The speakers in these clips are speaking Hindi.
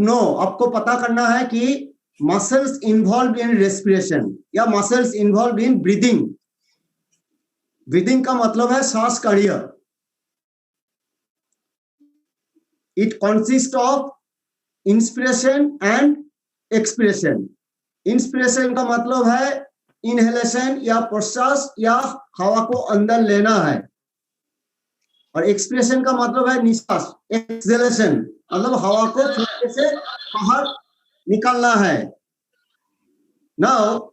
नो, आपको पता करना है कि मसल्स इन्वॉल्व इन रेस्पिरेशन या muscles involve in breathing. Breathing का मतलब है सांस कार्य। It consist of inspiration and expiration. Inspiration का मतलब है इनहेलेशन या प्रश्वास या हवा को अंदर लेना है, और एक्सपिरेशन का मतलब है निश्वास, एक्सहेलेशन, मतलब हवा को फेफड़े से बाहर निकालना है। Now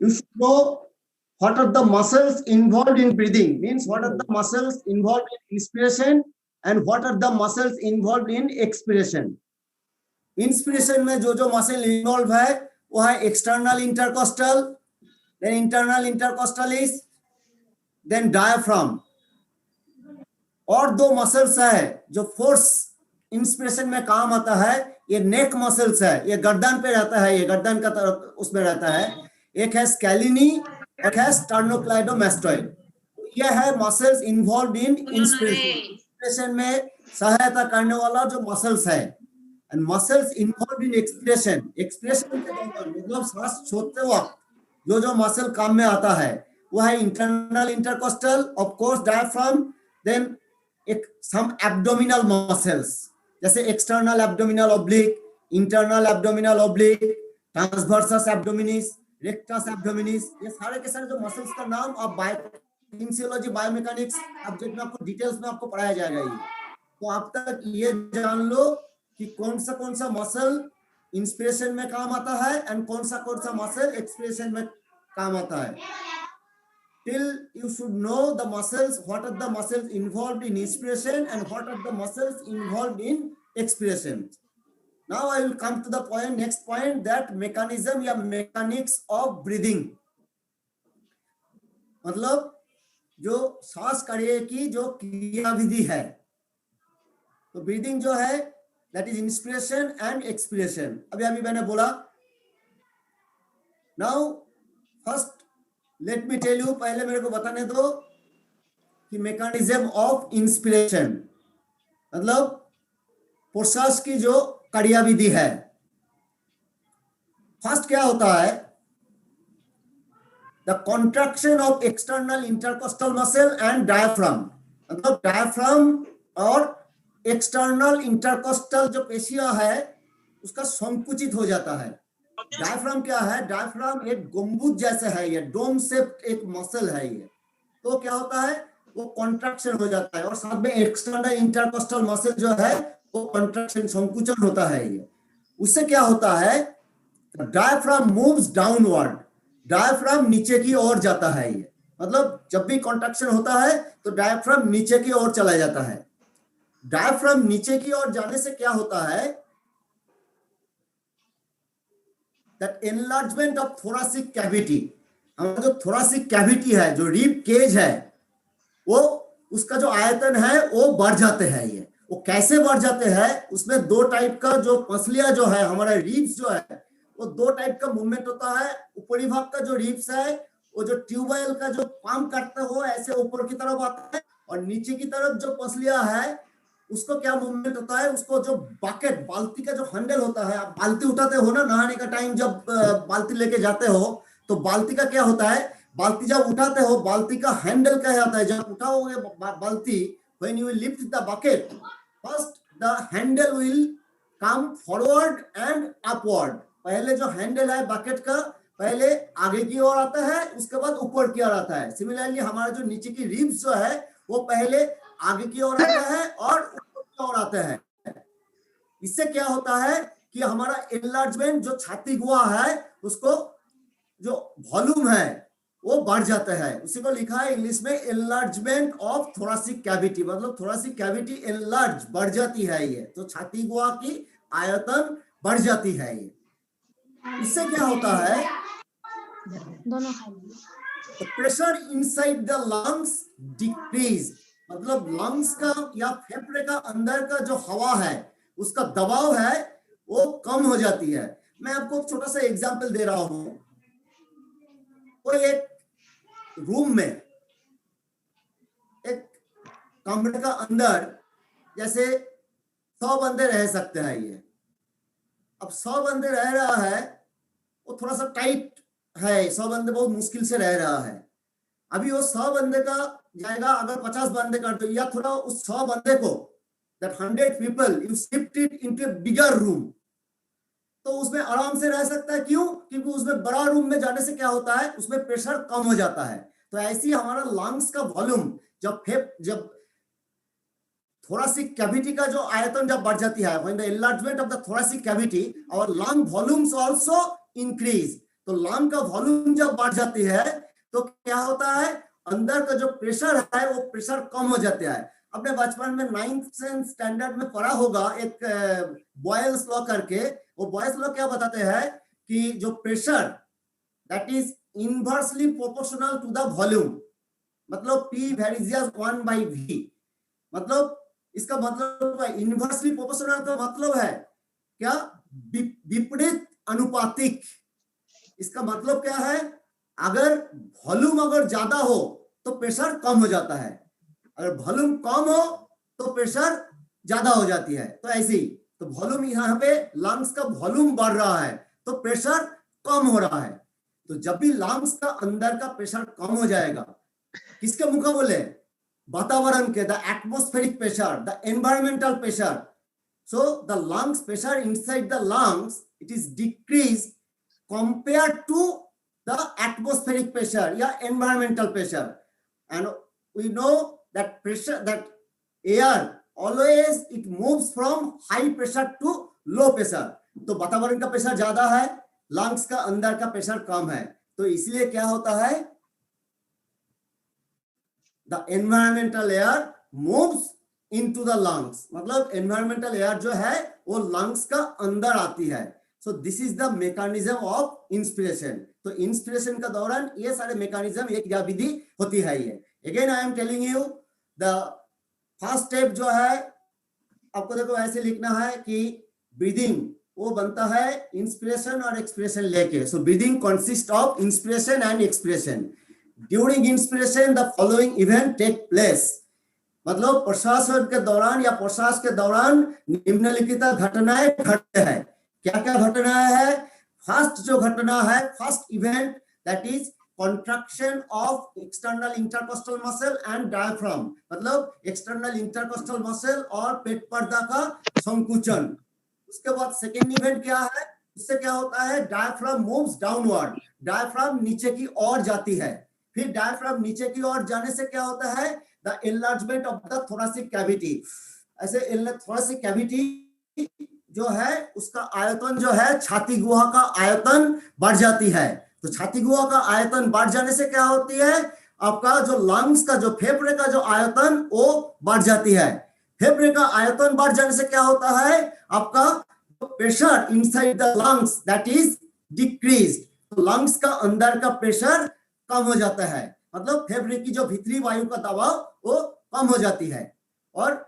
you should know what are the muscles involved in breathing, means what are the muscles involved in inspiration and what are the muscles involved in expiration. Inspiration में जो जो मसल इन्वॉल्व है वो है external intercostal, then internal intercostalis, then diaphragm. और दो मसल्स है जो फोर्स इंस्पिरेशन में काम आता है, ये नेक मसल्स है, ये गर्दन पे रहता है, ये गर्दन का तरफ उसमें रहता है। एक है स्कैलिनी, एक है स्टर्नोक्लाइडोमास्टोइड। ये है मसल्स इन्वॉल्व इन इंस्पिरेशन में सहायता करने वाला जो मसल्स है। And muscles involve in expiration, expiration के दौरान मतलब सांस छोड़ते वक्त जो जो मसल काम में आता है वो है internal intercostal, of course diaphragm, then एक सम एब्डोमिनल मसल्स जैसे external abdominal oblique, internal abdominal oblique, transversus abdominis, rectus abdominis. ये सारे के सारे जो मसल्स का नाम आप फिजियोलॉजी बायोमेकेनिक्स सब्जेक्ट में आपको डिटेल्स में आपको पढ़ाया जाएगा। ये तो आप तक ये जान लो कि कौन सा मसल इंस्पिरेशन में काम आता है एंड कौन सा मसल एक्सपिरेशन में काम आता है। Till you should know the muscles, what are the muscles involved in inspiration and what are the muscles involved in expiration. Now I will come to the point, next point, that mechanism या mechanics of breathing, मतलब जो सांस कार्य की जो क्रियाविधि है। तो ब्रीदिंग जो है that is inspiration and expiration। अभी मैंने बोला। Now first let me tell you, पहले मेरे को बताने दो कि मैकेनिज्म ऑफ इंस्पिरेशन मतलब प्रश्वास की जो क्रियाविधि है। फर्स्ट क्या होता है, the contraction of external intercostal muscle and diaphragm, मतलब डायफ्राम और एक्सटर्नल इंटरकोस्टल जो पेशियां है उसका संकुचित हो जाता है। डायफ्राम क्या है, डायफ्राम एक गम्बुज जैसे है, ये डोम शेप्ड एक मसल है ये। तो क्या होता है, वो कॉन्ट्रैक्शन हो जाता है और साथ में एक्सटर्नल इंटरकोस्टल मसल जो है वो कॉन्ट्रैक्शन संकुचन होता है ये। उससे क्या होता है, डायफ्राम मूव्स डाउनवर्ड, डायफ्राम नीचे की ओर जाता है ये। मतलब जब भी कॉन्ट्रैक्शन होता है तो डायफ्राम नीचे की ओर चला जाता है। डायफ्राम नीचे की ओर जाने से क्या होता है, that enlargement of thoracic cavity, हमारा जो thoracic cavity है, जो रिब केज है, वो उसका जो आयतन है वो बढ़ जाते हैं। ये वो कैसे बढ़ जाते हैं, उसमें दो टाइप का जो पसलियां जो है, हमारा रिब्स जो है वो दो टाइप का मूवमेंट होता है। ऊपरी भाग का जो रिब्स है वो जो ट्यूबवेल का जो पाम काटता हो ऐसे ऊपर की तरफ आता है, और नीचे की तरफ जो पसलियां है उसको क्या मूवमेंट होता है, उसको जो बकेट बाल्टी का जो हैंडल होता है, आप बाल्टी उठाते हो ना नहाने का टाइम, जब बाल्टी लेके जाते हो तो बाल्टी का क्या होता है, बाल्टी जब उठाते हो बाल्टी का हैंडल क्या होता है, जब उठाओगे बाल्टी, when you lift the bucket first the handle will come forward and upward. पहले जो हैंडल है बकेट का पहले आगे की ओर आता है, उसके बाद ऊपर की ओर आता है। सिमिलरली हमारा जो नीचे की रिब्स जो है वो पहले आगे की ओर आता है और ऊपर की ओर आता है। इससे क्या होता है कि हमारा एनलार्जमेंट जो छाती गुहा है उसको जो वॉल्यूम है वो बढ़ जाता है। उसी को लिखा है इंग्लिश में एनलार्जमेंट ऑफ थोरासिक कैविटी, मतलब थोरासिक कैविटी एनलार्ज बढ़ जाती है ये, तो छाती गुहा की आयतन बढ़ जाती है ये। इससे क्या होता है, pressure inside the lungs decrease, मतलब लंग्स का या फेफड़े का अंदर का जो हवा है उसका दबाव है वो कम हो जाती है। मैं आपको एक छोटा सा एग्जांपल दे रहा हूं। कोई एक रूम में, एक कमरे का अंदर जैसे 100 बंदे रह सकते हैं ये, अब 100 बंदे रह रहा है, वो थोड़ा सा टाइट है, 100 बंदे बहुत मुश्किल से रह रहा है। अभी वो 100 बंदे का जाएगा, अगर 50 बंदे कर दो, या थोड़ा उस 100 बंदे को, that 100 people you shift it into a bigger room, तो उसमें आराम से रह सकता है। क्यों? क्योंकि उसमें बड़ा रूम में जाने से क्या होता है, उसमें प्रेशर कम हो जाता है। तो ऐसे ही हमारा लंग्स का वॉल्यूम जब थोरासिक कैविटी का जो आयतन जब बढ़ जाती है, when the enlargement of the thoracic cavity, our lung volumes also increase। तो लंग का वॉल्यूम जब बढ़ जाती है तो क्या होता है, अंदर का जो प्रेशर है वो प्रेशर कम हो जाता है। अपने बचपन में 9th स्टैंडर्ड में पढ़ा होगा एक बॉयल्स लॉ करके। वो बॉयल्स लॉ क्या बताते हैं कि जो pressure that is inversely proportional to the volume, मतलब P वेरिजियस 1/V, मतलब इसका मतलब इनवर्सली प्रोपोर्शनल का मतलब है क्या, विपरीत अनुपातिक। इसका मतलब क्या है, अगर वॉल्यूम अगर ज्यादा हो तो प्रेशर कम हो जाता है, अगर वॉल्यूम कम हो तो प्रेशर ज्यादा हो जाती है। तो ऐसे ही तो वॉल्यूम, यहाँ पे लंग्स का वॉल्यूम बढ़ रहा है तो प्रेशर कम हो रहा है। तो जब भी लंग्स का अंदर का प्रेशर कम हो जाएगा, किसके मुकाबले, वातावरण के, the atmospheric pressure, the environmental pressure. So the lungs pressure inside the lungs it is decrease compared to the atmospheric pressure या environmental pressure, and we know that pressure, that air always it moves from high pressure to low pressure। तो वातावरण का प्रेशर ज्यादा है, लंग्स का अंदर का प्रेशर कम है, तो इसलिए क्या होता है, the environmental air moves into the lungs, मतलब environmental air जो है वो lungs का अंदर आती है। So this is the mechanism of inspiration। तो inspiration का दौरान ये सारे mechanism, एक क्रियाविधि होती है ये। Again I am telling you the first step जो है, आपको देखो ऐसे लिखना है कि breathing वो बनता है inspiration और expiration लेके। So breathing consists of inspiration and expiration। During inspiration the following event take place, मतलब प्रश्वास के दौरान या प्रश्वास के दौरान निम्नलिखित घटनाएं घटते हैं। क्या क्या घटनाएं है? फर्स्ट जो घटना है, first event, that is contraction of external intercostal muscle and diaphragm, मतलब एक्सटर्नल इंटरकोस्टल मसल और पेट पर्दा का संकुचन। उसके बाद सेकेंड इवेंट क्या है, उससे क्या होता है, डायफ्राम मूव्स डाउनवर्ड, डायफ्राम नीचे की ओर जाती है। फिर डायफ्राम नीचे की ओर जाने से क्या होता है, the enlargement of the thoracic cavity. ऐसे थोरासिक कैविटी जो है उसका आयतन जो है, छाती गुहा का आयतन बढ़ जाती है। तो छाती गुहा का आयतन बढ़ जाने से क्या होती है, आपका जो लंग्स का जो फेफड़े का जो आयतन वो बढ़ जाती है। फेफड़े का आयतन बढ़ जाने से क्या होता है, आपका pressure inside the lungs that is decreased. तो लंग्स का अंदर का प्रेशर कम हो जाता है, मतलब फेफड़े की जो भीतरी वायु का दबाव वो कम हो जाती है। और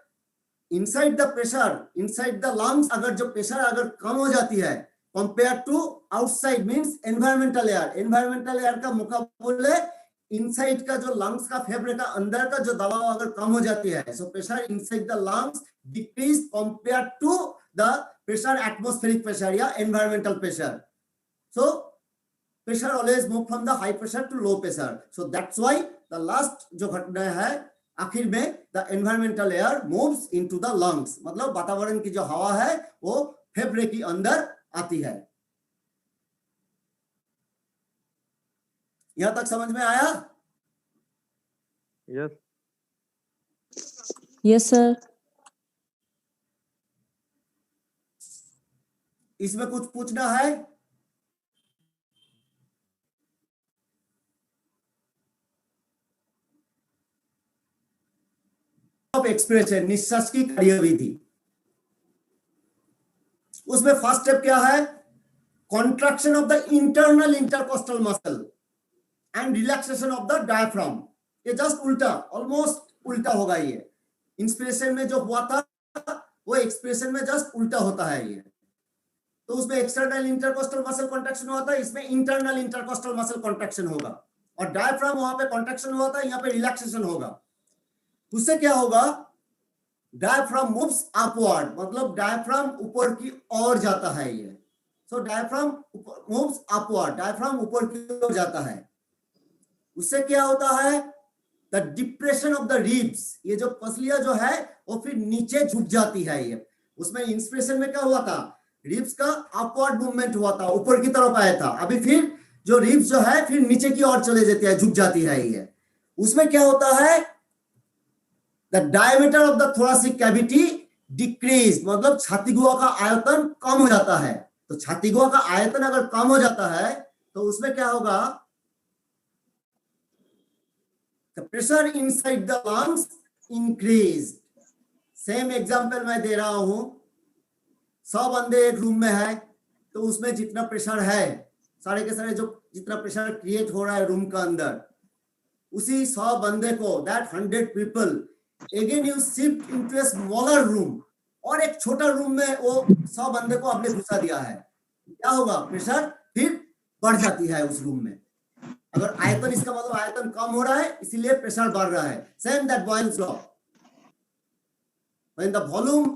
inside the pressure, inside the lungs अगर जो प्रेशर अगर कम हो जाती है compare to outside, means environmental air, environmental air का मुकाबले इनसाइड का जो लंग्स का फेफड़े का अंदर का जो दबाव अगर कम हो जाती है, so pressure inside the lungs decrease compare to the pressure atmospheric pressure या environmental pressure. So pressure always move from the high pressure to low pressure। So that's why the last जो घटना है आखिर में, the environmental air moves into the lungs, मतलब वातावरण की जो हवा है वो फेफड़े की अंदर आती है। यहां तक समझ में आया? Yes yes sir. इसमें कुछ पूछना है? ऑफ एक्सप्रेशन, निश्वास की कार्यविधि, उसमें फर्स्ट स्टेप क्या है, contraction of the internal intercostal muscle and relaxation of the diaphragm. ये जस्ट उल्टा, ऑलमोस्ट उल्टा होगा। ये इंस्पिरेशन में जो हुआ था वो एक्सप्रेशन में जस्ट उल्टा होता है ये। तो उसमें एक्सटर्नल इंटरकोस्टल मसल कॉन्ट्रैक्शन हुआ था, इसमें इंटरनल इंटरकोस्टल मसल कॉन्ट्रैक्शन होगा। और डायफ्राम वहां पे कॉन्ट्रैक्शन हुआ था, यहाँ पे रिलैक्सेशन होगा। उससे क्या होगा, डायफ्राम मूव्स अपवर्ड, मतलब डायफ्राम ऊपर की ओर जाता है ये। सो डायफ्राम मूव्स अपवर्ड, डायफ्राम ऊपर की ओर जाता है। उससे क्या होता है, the depression of the ribs, ये जो पसलियां जो है वो फिर नीचे झुक जाती है। ये उसमें इंस्पिरेशन में क्या हुआ था, रिब्स का अपवर्ड मूवमेंट हुआ था, ऊपर की तरफ आया था। अभी फिर जो रिब्स जो है फिर नीचे की ओर चले जाती है, झुक जाती है ये। उसमें क्या होता है, the diameter of the thoracic cavity decrease, मतलब छाती गुहा का आयतन कम हो जाता है। तो छाती गुहा का आयतन अगर कम हो जाता है तो उसमें क्या होगा, the pressure inside the lungs increased। Same example मैं दे रहा हूं, 100 बंदे एक रूम में है, तो उसमें जितना प्रेशर है, सारे के सारे जो जितना प्रेशर क्रिएट हो रहा है रूम का अंदर, उसी 100 बंदे को, that 100 people, again you shift into a smaller room, और एक छोटा रूम में वो 100 बंदे को आपने घुसा दिया है, क्या होगा, प्रेशर फिर बढ़ जाती है उस रूम में। अगर आयतन, इसका मतलब आयतन कम हो रहा है इसीलिए प्रेशर बढ़ रहा है। Same that Boyle's law, when the volume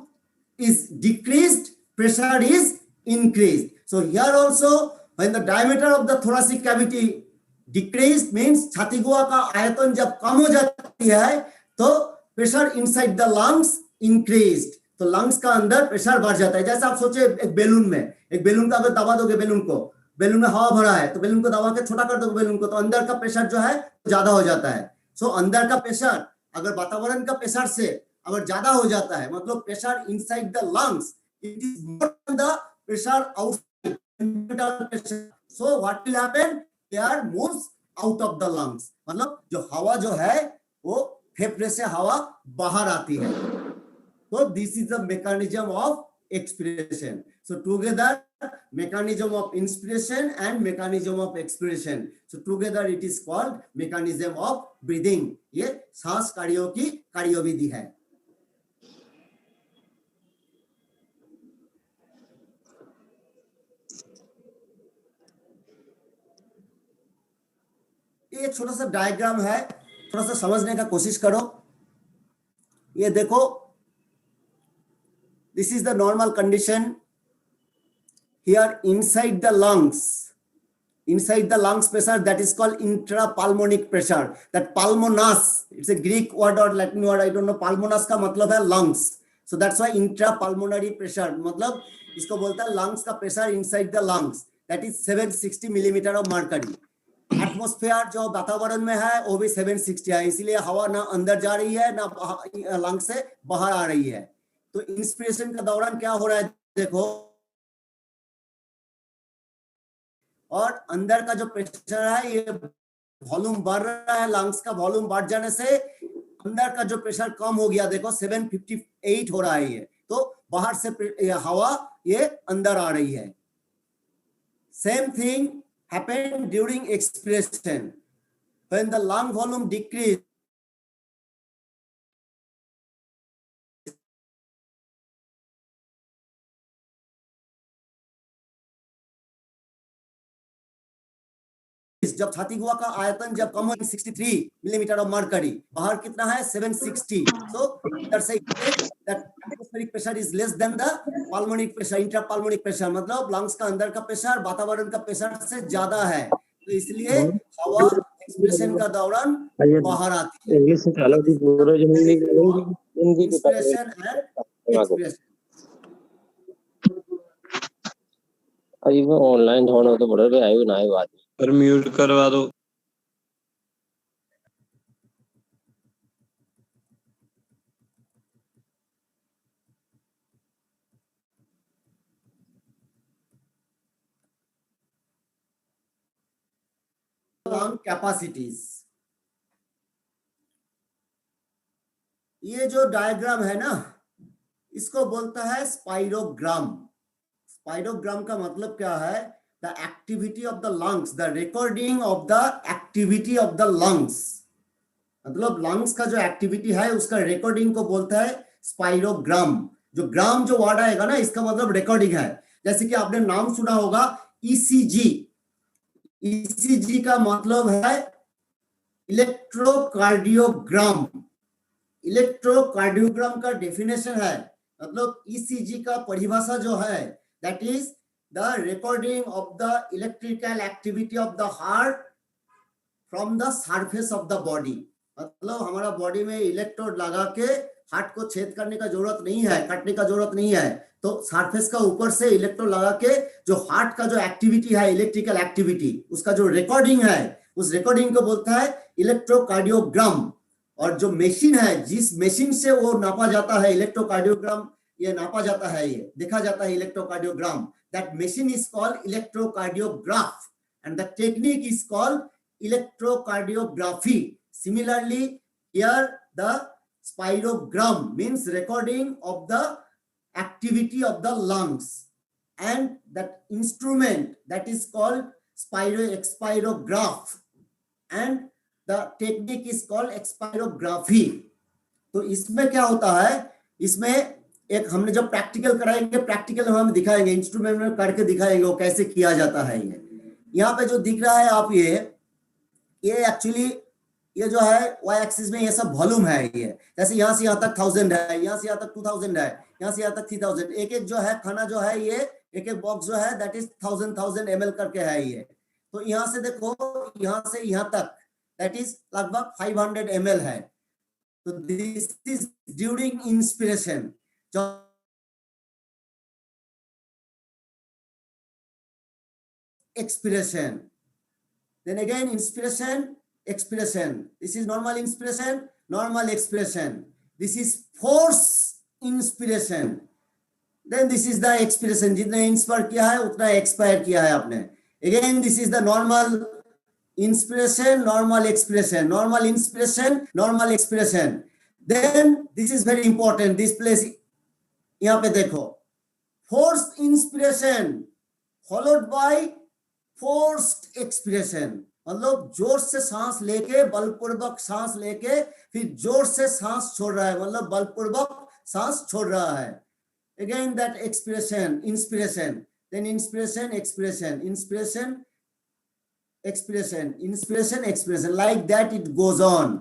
is decreased, pressure is increased। So here also, when the diameter of the thoracic cavity decreased, means छाती गुहा का आयतन जब कम हो जाती है तो pressure inside the lungs increased, तो लंग्स का अंदर प्रेशर बढ़ जाता है। जैसे आप सोचे एक बैलून में, एक बैलून का अगर दबा दोगे बैलून को, बैलून में हवा भरा है तो बैलून को दबा के छोटा कर दोगे बैलून को, तो अंदर का प्रेशर जो है ज्यादा हो जाता है। सो अंदर का प्रेशर अगर वातावरण का प्रेशर से अगर ज्यादा हो जाता है, मतलब pressure inside the lungs, it is more than the pressure outside. So what will happen, air moves out of the lungs, मतलब जो हवा जो है वो फेफड़े से हवा बाहर आती है। तो this is the mechanism of expiration. So together mechanism of inspiration and mechanism of expiration, so together it is called mechanism of breathing। ये सांस कार्यों की कार्यविधि है। ये छोटा सा डायग्राम है, थोड़ा सा समझने का कोशिश करो। ये देखो, this is the normal condition. Here inside the lungs pressure, that is called intrapulmonic pressure, that pulmonus, it's a Greek word or Latin word, I don't know, pulmonus का मतलब है lungs, so that's why intrapulmonary pressure, मतलब इसको बोलता है lungs का pressure inside the lungs, that is 760 millimeter of mercury। Atmosphere जो वातावरण में है वो भी 760 है, इसीलिए हवा ना अंदर जा रही है ना लंग्स से बाहर आ रही है। तो इंस्पिरेशन का दौरान क्या हो रहा है, देखो, और अंदर का जो प्रेशर है ये वॉल्यूम बढ़ रहा है, लंग्स का वॉल्यूम बढ़ जाने से अंदर का जो प्रेशर कम हो गया, देखो 758 हो रहा है ये, तो बाहर से हवा ये अंदर आ रही है। Same thing happened during expiration, when the lung volume decrease, जब छाती गुहा का आयतन जब कम हो 63 मिलीमीटर ऑफ मर्करी, बाहर कितना है 760, सो इधर से that atmospheric pressure is less than the pulmonic pressure, intrapulmonic pressure, मतलब लंग्स का अंदर का प्रेशर वातावरण का प्रेशर से ज्यादा है, तो इसलिए हवा एक्सपिरेशन का दौरान बाहर आती है। इंग्लिश से चलो जी, पूरा जो हिंदी एक्सपिरेशन एंड एक्सपिरेशन। अभी वो ऑनलाइन होना तो बड़ा है, ना है बात, पर म्यूट करवा दो। कैपेसिटीज, ये जो डायग्राम है ना, इसको बोलता है स्पाइरोग्राम। स्पाइरोग्राम का मतलब क्या है, the activity of the lungs, the recording of the activity of the lungs, मतलब लंग्स का जो एक्टिविटी है उसका रिकॉर्डिंग को बोलता है स्पाइरोग्राम। जो ग्राम जो वर्ड आएगा ना, इसका मतलब रिकॉर्डिंग है। जैसे कि आपने नाम सुना होगा ईसीजी, ईसीजी का मतलब है इलेक्ट्रोकार्डियोग्राम, इलेक्ट्रोकार्डियोग्राम का डेफिनेशन है, मतलब ईसीजी का परिभाषा जो है, that is the recording of the electrical activity of the heart from the surface of the body. मतलब हमारा बॉडी में इलेक्ट्रोड लगा के हार्ट को छेद करने का जरूरत नहीं है, काटने का जरूरत नहीं है, तो सरफेस का ऊपर से इलेक्ट्रोड लगा के जो हार्ट का जो एक्टिविटी है, इलेक्ट्रिकल एक्टिविटी, उसका जो रिकॉर्डिंग है, उस रिकॉर्डिंग को बोलता है इलेक्ट्रोकार्डियोग्राम। और जो मशीन है, जिस मशीन से वो नापा जाता है इलेक्ट्रोकार्डियोग्राम, ये नापा जाता है, ये देखा जाता है electrocardiogram, that machine is called electrocardiograph and the technique is called electrocardiography. Similarly, here the spirogram means recording of the activity of the lungs, and that instrument that is called spirograph, and the technique is called expirography. तो इसमें क्या होता है, इसमें एक हमने जब प्रैक्टिकल कराएंगे, प्रैक्टिकल हम दिखाएंगे, इंस्ट्रूमेंट में करके दिखाएंगे वो कैसे किया जाता है। ये यहाँ पे जो दिख रहा है आप, ये एक्चुअली ये जो है वाई एक्सिस में ये सब वॉल्यूम है। ये जैसे यहाँ से यहाँ तक 1000 है, यहाँ से यहाँ तक 2000 है, यहाँ से यहाँ तक 3000, एक एक जो है खाना जो है, ये एक एक बॉक्स जो है दैट इज 1000 ml करके है ये। तो यहाँ से देखो, यहाँ से यहाँ तक दैट इज लगभग 500 ml है। तो this is during inspiration, expiration, then again inspiration, expiration. This is normal inspiration, normal expiration. This is force inspiration, then this is the expiration. जितने इंस्पायर किया है उतना एक्सपायर किया है आपने। Again this is the normal inspiration, normal expiration, normal inspiration, normal expiration. Then this is very important, this place यहाँ पे देखो, force inspiration followed by forced expiration, मतलब जोर से सांस लेके, बलपूर्वक सांस लेके फिर जोर से सांस छोड़ रहा है, मतलब बलपूर्वक सांस छोड़ रहा है। Again that expiration, inspiration, then inspiration, expiration, inspiration, expiration, inspiration, expiration, like that it goes on.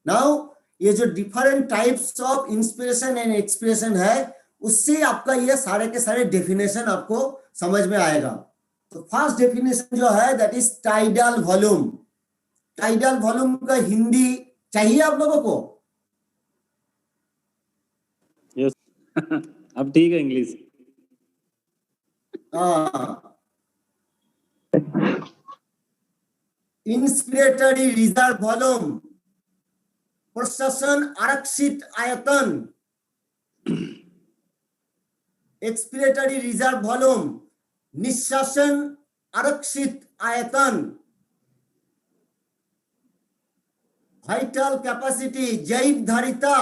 Now ये जो different types of inspiration and expiration है, उससे आपका ये सारे के सारे डेफिनेशन आपको समझ में आएगा। तो फर्स्ट डेफिनेशन जो है that is tidal volume. Tidal volume का हिंदी चाहिए आप लोगों को? यस अब ठीक है इंग्लिश। इंस्पिरेटरी रिजर्व वॉल्यूम, प्रशासन आरक्षित आयतन। एक्सपिरेटरी रिजर्व वॉल्यूम, निश्वासन आरक्षित आयतन। वाइटल कैपेसिटी, जैव धारिता।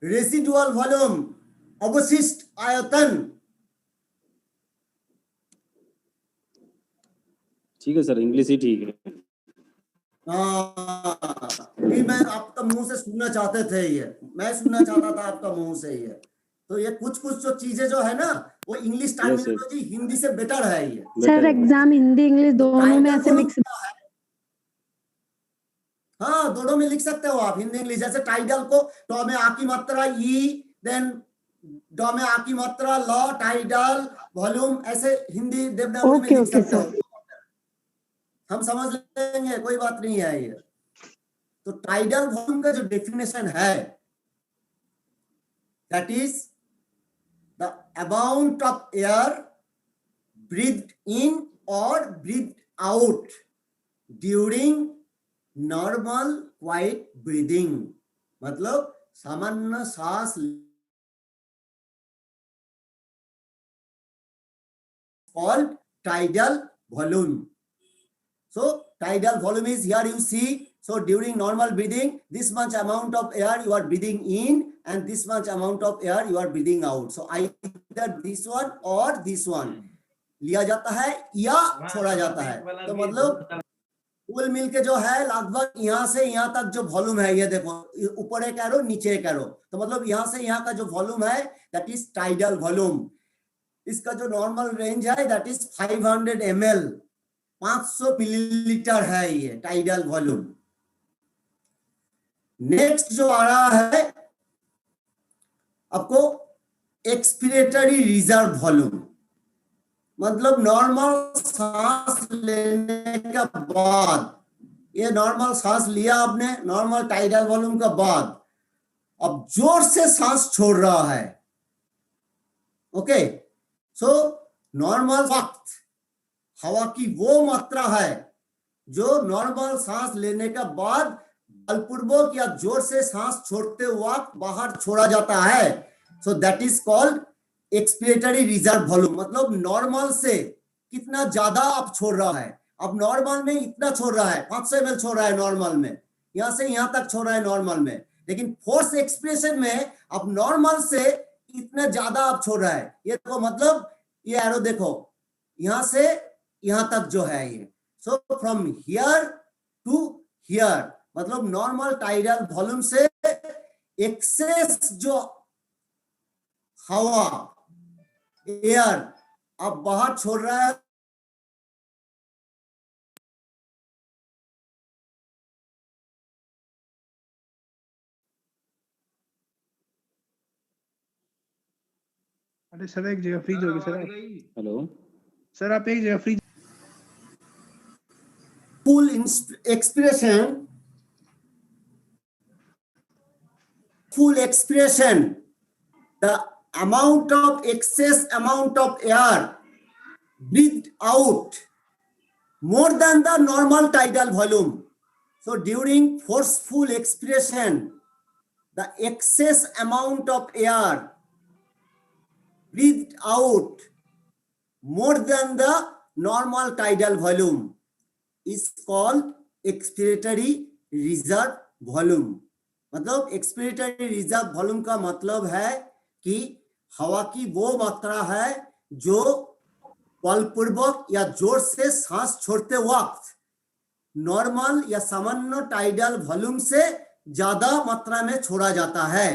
रेसिडुअल वॉल्यूम, अवशिष्ट आयतन। ठीक है सर, इंग्लिश ही ठीक है। मैं आपका मुंह से सुनना चाहते थे, ये मैं सुनना चाहता था आपका मुंह से ये। तो ये कुछ कुछ जो चीजें जो है ना, वो इंग्लिश टर्मिनोलॉजी हिंदी से बेटर है ये। सर एग्जाम हिंदी इंग्लिश दोनों में ऐसे मिक्स। हाँ, दोनों में लिख सकते हो आप, हिंदी इंग्लिश। जैसे टाइडल को टॉ में आ की मात्रा ई, देन डॉ में आ की मात्रा लॉ, टाइडल वॉल्यूम, ऐसे हिंदी देवनागरी में लिख सकते हो। हम समझ लेंगे, कोई बात नहीं है ये। तो टाइडल वॉल्यूम का जो डेफिनेशन है, that is the amount of air breathed in और breathed out during normal quiet breathing, मतलब सामान्य सांस called tidal volume. So tidal volume is here you see. So during normal breathing, this much amount of air you are breathing in and this much amount of air you are breathing out. So either this one or this one लिया जाता है या छोड़ा जाता है। तो मतलब कुल मिलके जो है लगभग यहाँ से यहाँ तक जो वॉल्यूम है, ये देखो ऊपर एक एरो नीचे एक एरो, तो मतलब यहाँ से यहाँ का जो वॉल्यूम है दैट इज टाइडल वॉल्यूम। इसका जो नॉर्मल रेंज है दैट इज 500 ml। 500 मिलीलीटर है ये टाइडल वॉल्यूम। नेक्स्ट जो आ रहा है आपको एक्सपिरेटरी रिजर्व वॉल्यूम, मतलब नॉर्मल सांस लेने के बाद, ये नॉर्मल सांस लिया आपने नॉर्मल टाइडल वॉल्यूम के बाद, अब जोर से सांस छोड़ रहा है। ओके, सो नॉर्मल वक्त हवा की वो मात्रा है जो नॉर्मल सांस लेने के बाद बलपूर्वक या जोर से सांस छोड़ते वक्त बाहर छोड़ा जाता है। So that is called expiratory reserve volume, मतलब नॉर्मल से कितना ज्यादा आप छोड़ रहा है। अब नॉर्मल में इतना छोड़ रहा है, 500 ml छोड़ रहा है नॉर्मल में, यहां से यहां तक छोड़ रहा है नॉर्मल में, लेकिन फोर्स एक्सप्रेशन में अब नॉर्मल से इतना ज्यादा आप छोड़ रहा है। ये देखो, मतलब ये एरो देखो, यहां से यहां तक जो है ये, so from here to here, मतलब नॉर्मल टाइडल वॉल्यूम से एक्सेस जो हवा एयर अब बाहर छोड़ रहा है। अरे सर एक जगह फ्रीज हो गई सर। हेलो सर आप एक जगह freeze. Full expiration, full expiration, the amount of excess amount of air breathed out more than the normal tidal volume. So during forceful expiration, the excess amount of air breathed out more than the normal tidal volume is called expiratory reserve volume। मतलब एक्सपिरेटरी रिजर्व वॉल्यूम का मतलब है कि हवा की वो मात्रा है जो बलपूर्वक या जोर से सांस छोड़ते वक्त नॉर्मल या सामान्य टाइडल वॉल्यूम से ज्यादा मात्रा में छोड़ा जाता है।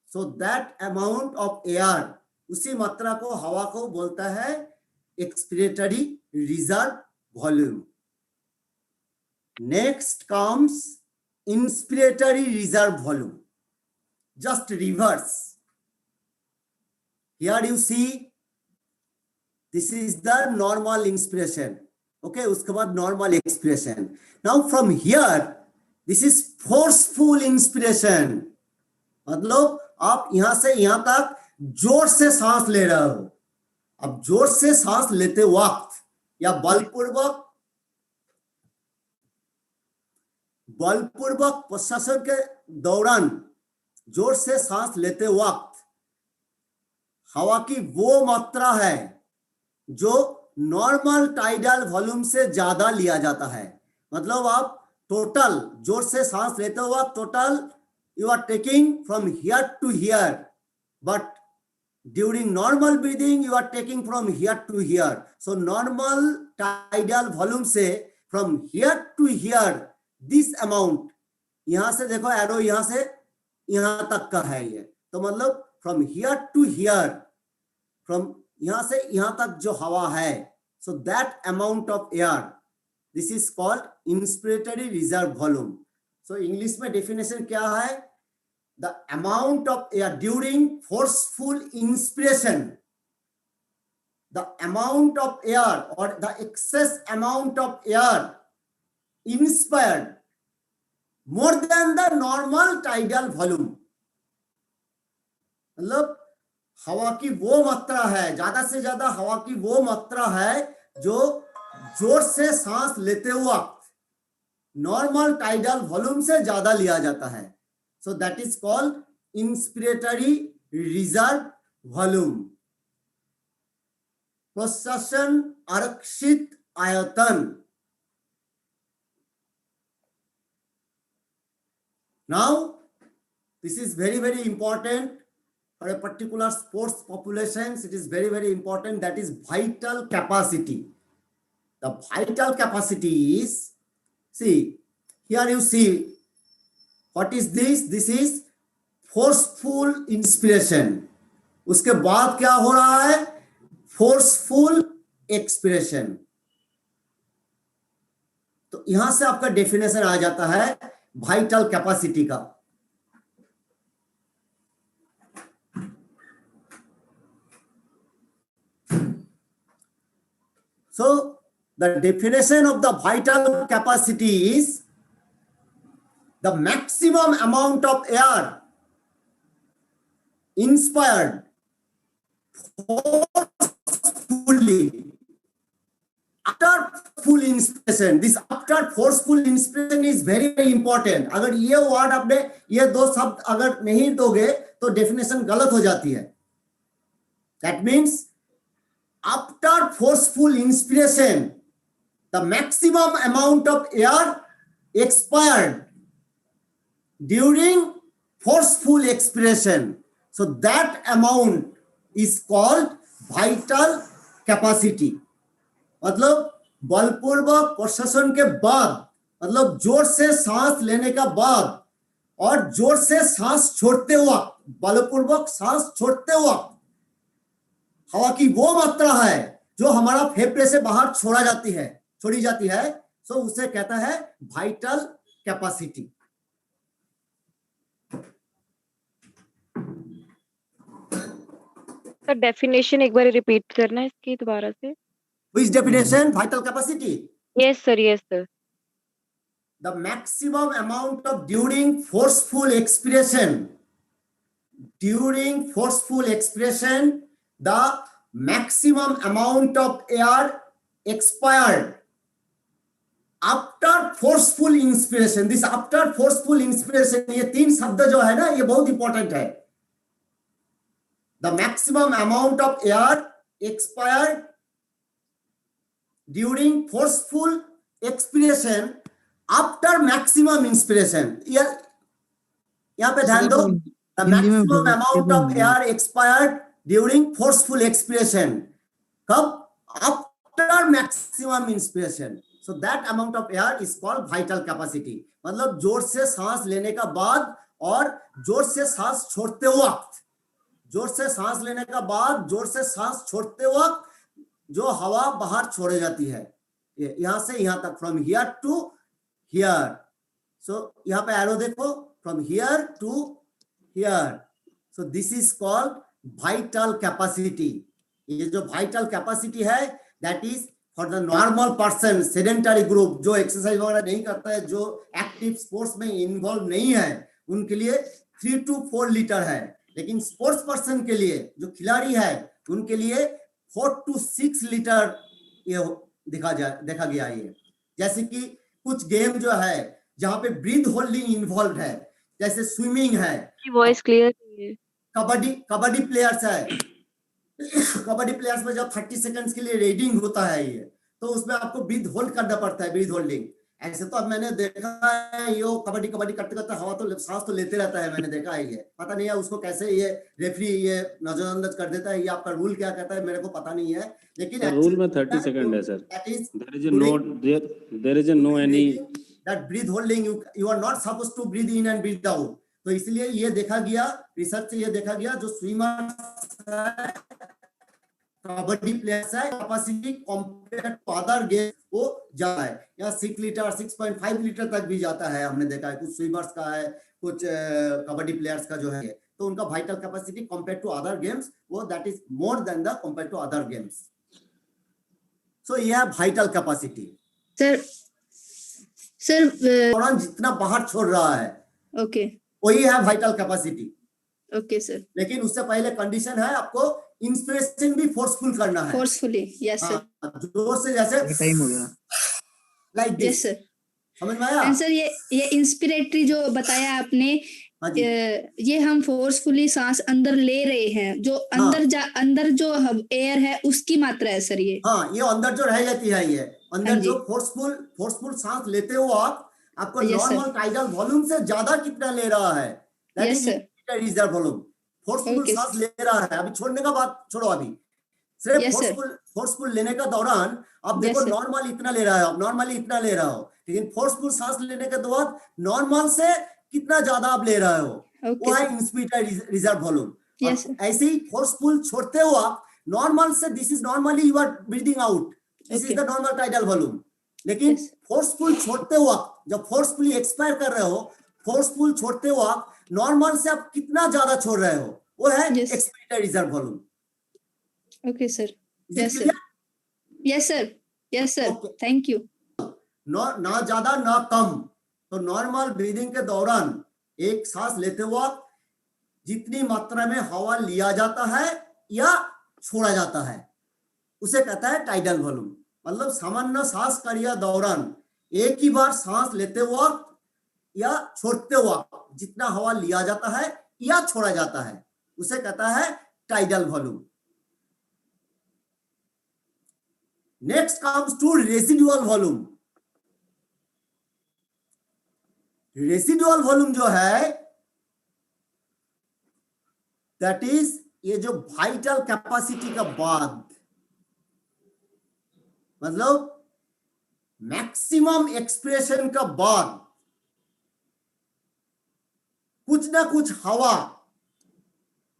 So that amount of air, उसी मात्रा को हवा को बोलता है expiratory reserve volume. Next comes inspiratory reserve volume, just reverse. Here you see this is the normal inspiration, okay, उसके बाद normal expiration. Now from here this is forceful inspiration, मतलब आप यहां से यहां तक जोर से सांस ले रहे हो। अब जोर से सांस लेते वक्त या बलपूर्वक प्रश्वासन के दौरान जोर से सांस लेते वक्त हवा की वो मात्रा है जो नॉर्मल टाइडल वॉल्यूम से ज्यादा लिया जाता है। मतलब आप टोटल जोर से सांस लेते वक्त total you are taking from here to here, but during normal breathing you are taking from here to here. So normal tidal volume से from here to here this amount, यहां से देखो एरो यहां से यहां तक का है ये, तो मतलब फ्रॉम हियर टू हियर, फ्रॉम यहां से यहां तक जो हवा है, so that amount of air this is called inspiratory reserve volume. So English में डेफिनेशन क्या है? The amount of air during forceful inspiration, the amount of air और the excess amount of air inspired more than the normal tidal volume, मतलब हवा की वो मात्रा है, ज्यादा से ज्यादा हवा की वो मात्रा है जो जोर से सांस लेते वक्त नॉर्मल टाइडल वॉल्यूम से ज्यादा लिया जाता है। So that is called inspiratory reserve volume. प्रश्वासन आरक्षित आयतन, now this is very important for a particular sports populations. It is very important, that is vital capacity. The vital capacity is, see here you see what is this? This is forceful inspiration, उसके बाद क्या हो रहा है? forceful expiration. तो यहां से आपका डेफिनेशन आ जाता है वाइटल कैपेसिटी का। So the definition of the vital capacity is the maximum amount of air inspired forcefully after full inspiration. This after forceful inspiration is very very important. अगर ये वर्ड आपने ये दो शब्द अगर नहीं दोगे तो डेफिनेशन गलत हो जाती है। That means after forceful inspiration, the maximum amount of air expired during forceful expiration. So that amount is called vital capacity. मतलब बलपूर्वक प्रश्वसन के बाद, मतलब जोर से सांस लेने का बाद और जोर से सांस छोड़ते वक्त, बलपूर्वक सांस छोड़ते वक्त हवा की वो मात्रा है जो हमारा फेफड़े से बाहर छोड़ी जाती है, सो उसे कहता है वाइटल कैपेसिटी। सर डेफिनेशन एक बार रिपीट करना है इसकी दोबारा से। Which definition? Vital capacity. Yes sir. The maximum amount of during forceful expiration, the maximum amount of air expired after forceful inspiration. This after forceful inspiration, ये तीन शब्द जो है ना ये बहुत इंपॉर्टेंट है। The maximum amount of air expired during forceful expiration after maximum inspiration. यहाँ पे ध्यान दो, the maximum amount of air expired during forceful expiration. कब? After maximum inspiration. So that amount of air is called vital capacity. मतलब जोर से सांस लेने का बाद और जोर से सांस छोड़ते वक्त, जोर से सांस लेने का बाद जोर से सांस छोड़ते वक्त जो हवा बाहर छोड़ी जाती है, यहां से यहां तक, from here to here. So यहाँ पे एरो देखो, from here to here. So this is called vital capacity. ये जो वाइटल कैपेसिटी है that is for the normal person, sedentary group, जो एक्सरसाइज वगैरह नहीं करता है, जो एक्टिव स्पोर्ट्स में इन्वॉल्व नहीं है, उनके लिए 3 to 4 लीटर है। लेकिन स्पोर्ट्स पर्सन के लिए, जो खिलाड़ी है, उनके लिए 4 to 6 लीटर ये देखा गया है। जैसे कि कुछ गेम जो है जहां पे ब्रीथ होल्डिंग इन्वॉल्व है, जैसे स्विमिंग है, वॉइस क्लियर है, कबड्डी प्लेयर्स है। कबड्डी प्लेयर्स में जब 30 सेकंड्स के लिए रेडिंग होता है ये, तो उसमें आपको ब्रीथ होल्ड करना पड़ता है, ब्रीथ होल्डिंग। ऐसे तो अब मैंने देखा है ये कबड्डी करते करते हवा तो सांस तो लेते रहता है, मैंने देखा है। ये पता नहीं है उसको कैसे ये रेफरी ये नजरअंदाज कर देता है, ये आपका रूल क्या कहता है मेरे को पता नहीं है, लेकिन रूल में 30 सेकंड है sir. there is no any that breath holding, you are not supposed to breathe in and breathe out। तो इसलिए ये देखा गया, रिसर्च से ये देखा गया, जो स्विमर कबड्डी प्लेयर्स है, capacity compare to other game वो ज्यादा है। यहाँ 6 लीटर 6.5 लीटर तक भी जाता है, हमने देखा है। कुछ स्विमर्स का है, कुछ कबड्डी प्लेयर्स का जो है, तो उनका vital capacity compare to other games वो that is more than the compare to other games. So ये है वाइटल कैपेसिटी। सर दौरान जितना बाहर छोड़ रहा है, ओके वही है वाइटल कैपेसिटी। ओके सर, लेकिन उससे पहले कंडीशन है आपको इंस्पिरेशन भी फोर्सफुल करना है, फोर्सफुली। यस सर, जोर से, जैसे टाइम हो गया, लाइक दिस। Yes sir. समझ में आया? एंड सर ये इंस्पिरेटरी जो बताया आपने, हाँ जी। ये हम फोर्सफुली सांस अंदर ले रहे हैं, जो अंदर जो एयर है उसकी मात्रा है सर ये। हाँ, ये अंदर जो रह जाती है, ये अंदर हाँ जो फोर्सफुल सांस लेते हो आपको Yes, sir. Normal tidal volume से ज्यादा कितना ले रहा है, that Yes, sir. Is reserve volume. Forceful Okay. सांस ले रहा है, अभी छोड़ने का बात छोड़ो, अभी सिर्फ Yes, sir. फोर्सफुल लेने का दौरान आप देखो Yes, sir. नॉर्मल इतना ले रहा है, आप नॉर्मली इतना ले रहा हो, लेकिन फोर्सफुल सांस लेने के बाद नॉर्मल से कितना ज्यादा आप ले रहे हो, वो है inspiratory reserve volume. Yes, sir. ऐसे ही फोर्सफुल छोड़ते हो आप नॉर्मल से, this is normally you are breathing out, this is Okay. The normal tidal volume. लेकिन Yes. फोर्सफुल छोड़ते वक्त, जब फोर्सफुली एक्सपायर कर रहे हो, फोर्सफुल छोड़ते वक्त नॉर्मल से आप कितना ज्यादा छोड़ रहे हो, वो है Yes. Expiratory reserve volume. Okay, sir. Is it Yes, sir. clear? Yes, sir. Yes, sir. Okay. Thank you. ना ज्यादा ना कम। तो नॉर्मल ब्रीदिंग के दौरान एक सांस लेते वक्त जितनी मात्रा में हवा लिया जाता है या छोड़ा जाता है उसे कहता है टाइडल वॉल्यूम। मतलब सामान्य सांस क्रिया दौरान एक ही बार सांस लेते वक्त या छोड़ते वक्त जितना हवा लिया जाता है या छोड़ा जाता है उसे कहता है tidal volume. Next comes to residual volume. Residual volume जो है दैट इज ये जो वाइटल कैपेसिटी का बाद, मतलब मैक्सिमम एक्सप्रेशन का बाद कुछ ना कुछ हवा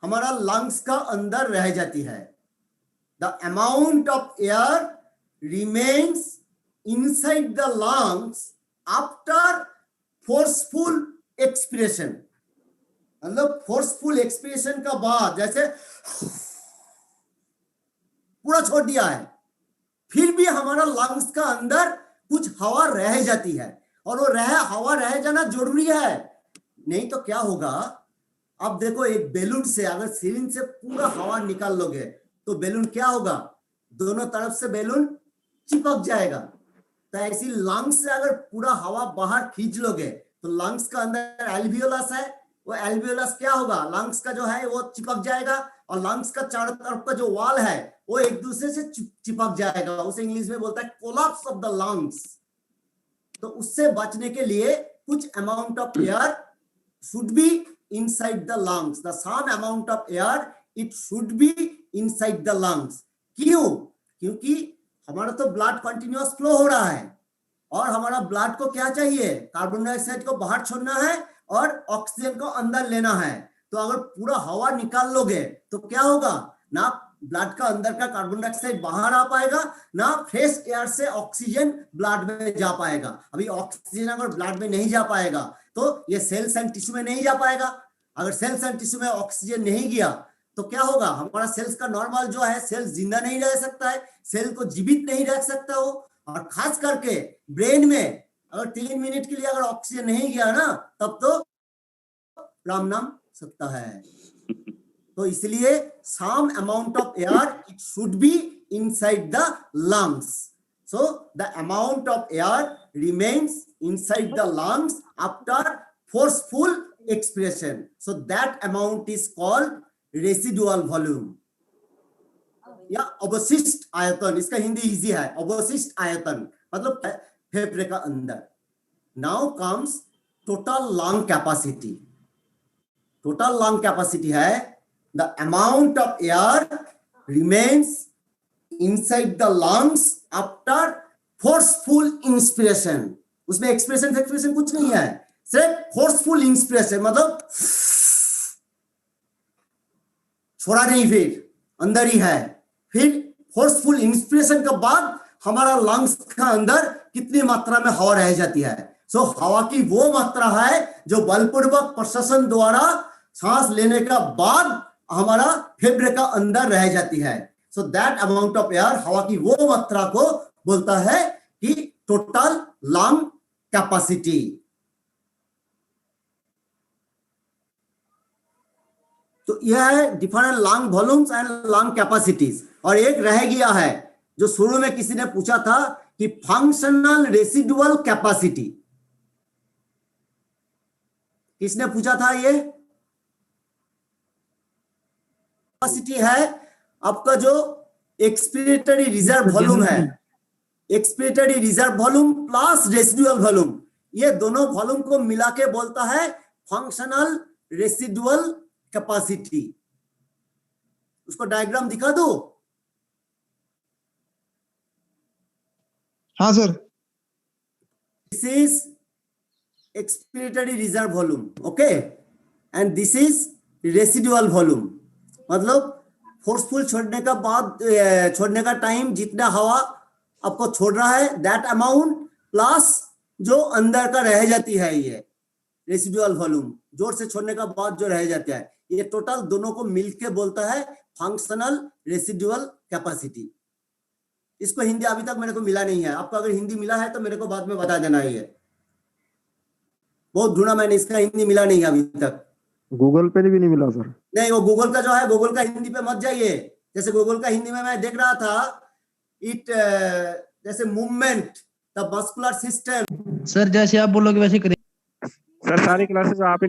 हमारा लंग्स का अंदर रह जाती है। The amount of air remains inside the lungs after forceful expression. मतलब फोर्सफुल एक्सप्रेशन का बाद जैसे पूरा छोड़ दिया है, फिर भी हमारा लंग्स का अंदर कुछ हवा रह जाती है, और वो हवा रह जाना जरूरी है, नहीं तो क्या होगा। अब देखो एक बैलून से अगर सिरिंज से पूरा हवा निकाल लोगे तो बैलून क्या होगा, दोनों तरफ से बैलून चिपक जाएगा। तो ऐसी लंग्स से अगर पूरा हवा बाहर खींच लोगे तो लंग्स का अंदर एल्वियोलस है, वो एल्वियोलस क्या होगा, लंग्स का जो है वो चिपक जाएगा, और लंग्स का चारों तरफ का जो वॉल है वो एक दूसरे से चिपक जाएगा। उसे इंग्लिश में बोलता है कोलैप्स ऑफ द लंग्स। तो उससे बचने के लिए कुछ amount of air should be inside the lungs, the some amount of air it should be inside the lungs. क्यों? क्योंकि हमारा तो ब्लड कंटिन्यूअस फ्लो हो रहा है, और हमारा ब्लड को क्या चाहिए, कार्बन डाइऑक्साइड को बाहर छोड़ना है और ऑक्सीजन को अंदर लेना है। तो अगर पूरा हवा निकाल लोगे तो क्या होगा, ना ब्लड का अंदर का कार्बन डाइऑक्साइड बाहर आ पाएगा, ना फ्रेश एयर से ऑक्सीजन ब्लड में जा पाएगा। अभी ऑक्सीजन अगर ब्लड में नहीं जा पाएगा तो ये सेल्स एंड टिश्यू में नहीं जा पाएगा। अगर सेल्स एंड टिश्यू में ऑक्सीजन नहीं गया तो क्या होगा, हमारा सेल्स का नॉर्मल जो है सेल्स जिंदा नहीं रह सकता है, सेल को जीवित नहीं रख सकता हो। और खास करके ब्रेन में अगर 3 मिनट के लिए अगर ऑक्सीजन नहीं गया ना तब तो राम नाम सकता है। तो इसलिए some amount of air it should be inside the lungs. So the amount of air remains inside the lungs after forceful expression, so that amount is called residual volume या अवशिष्ट आयतन। इसका हिंदी इजी है, अवशिष्ट आयतन मतलब फेफड़े का अंदर। Now comes total lung capacity. Total lung capacity है the amount of air remains inside the lungs after forceful inspiration. उसमें एक्सप्रेशन कुछ नहीं है, सिर्फ फोर्सफुल इंस्पिरेशन, मतलब छोड़ा नहीं, फिर अंदर ही है। फिर फोर्सफुल इंस्पिरेशन के बाद हमारा लंग्स का अंदर कितनी मात्रा में हवा रह जाती है। सो हवा की वो मात्रा है जो बलपूर्वक प्रश्वसन द्वारा सांस लेने का बाद हमारा फेफड़े का अंदर रह जाती है। So that amount of air, हवा की वो मात्रा को बोलता है कि टोटल लंग कैपेसिटी। तो यह है different lung volumes and lung capacities. और एक रह गया है जो शुरू में किसी ने पूछा था कि फंक्शनल रेसिडुअल कैपेसिटी। किसने पूछा था? ये कैपेसिटी है आपका जो एक्सपिरेटरी रिजर्व वॉल्यूम है, expiratory reserve volume plus residual volume, ये दोनों वॉल्यूम को मिला के बोलता है फंक्शनल रेसिडुअल कैपेसिटी। उसको डायग्राम दिखा दो। हाँ sir. This is expiratory reserve volume, okay, and this is residual volume। मतलब फोर्सफुल छोड़ने का बाद, छोड़ने का टाइम जितना हवा आपको छोड़ रहा है, दैट अमाउंट प्लस जो अंदर का रह जाती है, ये रेसिडुअल वॉल्यूम, जोर से छोड़ने का बाद जो रह जाता है, ये टोटल दोनों को मिलके बोलता है फंक्शनल रेसिडुअल कैपेसिटी। इसको हिंदी अभी तक मेरे को मिला नहीं है, आपको अगर हिंदी मिला है तो मेरे को बाद में बता देना है। ये बहुत ढूंढा मैंने, इसका हिंदी मिला नहीं है अभी तक। गूगल पे भी नहीं मिला सर। नहीं, वो गूगल का जो है, गूगल का हिंदी पे मत जाइए। जैसे गूगल का हिंदी में मैं देख रहा था, इट जैसे movement the muscular system. Sir जैसे आप बोलोगे वैसे करें। सर सारी क्लासेस आप ही